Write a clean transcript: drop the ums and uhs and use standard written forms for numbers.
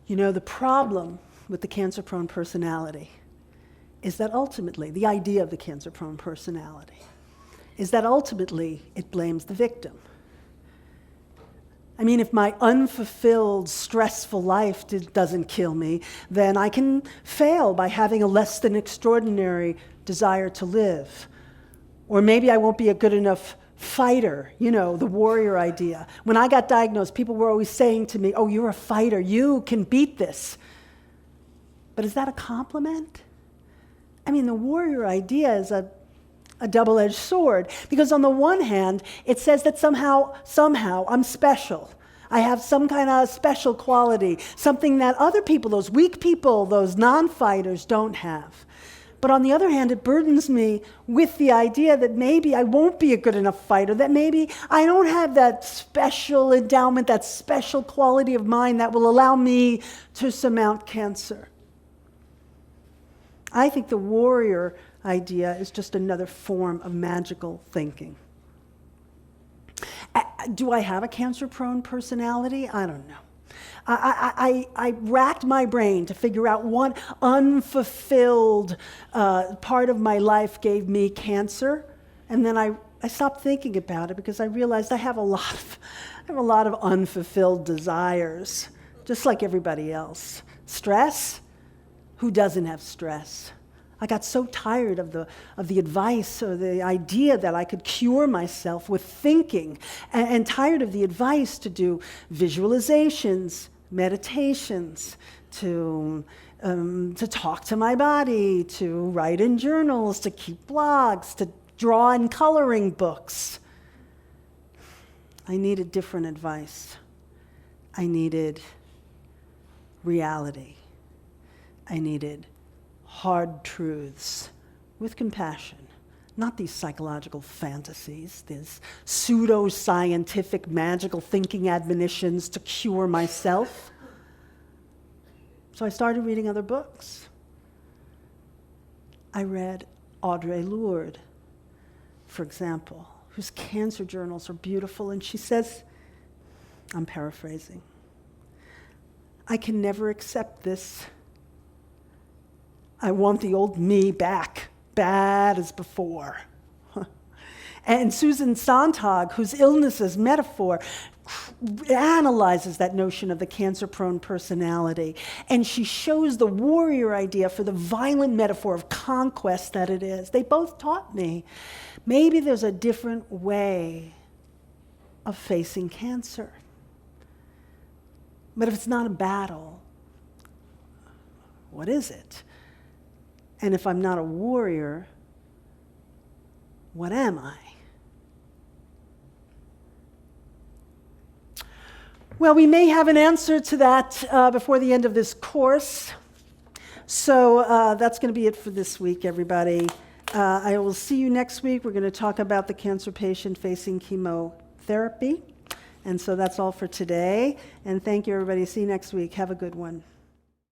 You know, the problem with the cancer-prone personality is that ultimately, the idea of the cancer-prone personality, is that ultimately it blames the victim. I mean, if my unfulfilled, stressful life doesn't kill me, then I can fail by having a less than extraordinary desire to live. Or maybe I won't be a good enough fighter, you know, the warrior idea. When I got diagnosed, people were always saying to me, oh, you're a fighter, you can beat this. But is that a compliment? I mean, the warrior idea is a double-edged sword, because on the one hand, it says that somehow I'm special. I have some kind of special quality, something that other people, those weak people, those non-fighters don't have. But on the other hand, it burdens me with the idea that maybe I won't be a good enough fighter, that maybe I don't have that special endowment, that special quality of mind that will allow me to surmount cancer. I think the warrior idea is just another form of magical thinking. Do I have a cancer-prone personality? I don't know. I racked my brain to figure out what unfulfilled part of my life gave me cancer, and then I stopped thinking about it because I realized I have a lot of unfulfilled desires, just like everybody else. Stress? Who doesn't have stress? I got so tired of the advice or the idea that I could cure myself with thinking, and tired of the advice to do visualizations, meditations, to talk to my body, to write in journals, to keep blogs, to draw in coloring books. I needed different advice. I needed reality. I needed hard truths with compassion, not these psychological fantasies, these pseudo-scientific magical thinking admonitions to cure myself. So I started reading other books. I read Audre Lorde, for example, whose cancer journals are beautiful, and she says, I'm paraphrasing, I can never accept this. I want the old me back, bad as before. And Susan Sontag, whose illness as metaphor, analyzes that notion of the cancer-prone personality. And she shows the warrior idea for the violent metaphor of conquest that it is. They both taught me, maybe there's a different way of facing cancer. But if it's not a battle, what is it? And if I'm not a warrior, what am I? Well, we may have an answer to that before the end of this course. So that's going to be it for this week, everybody. I will see you next week. We're going to talk about the cancer patient facing chemotherapy. And so that's all for today. And thank you, everybody. See you next week. Have a good one.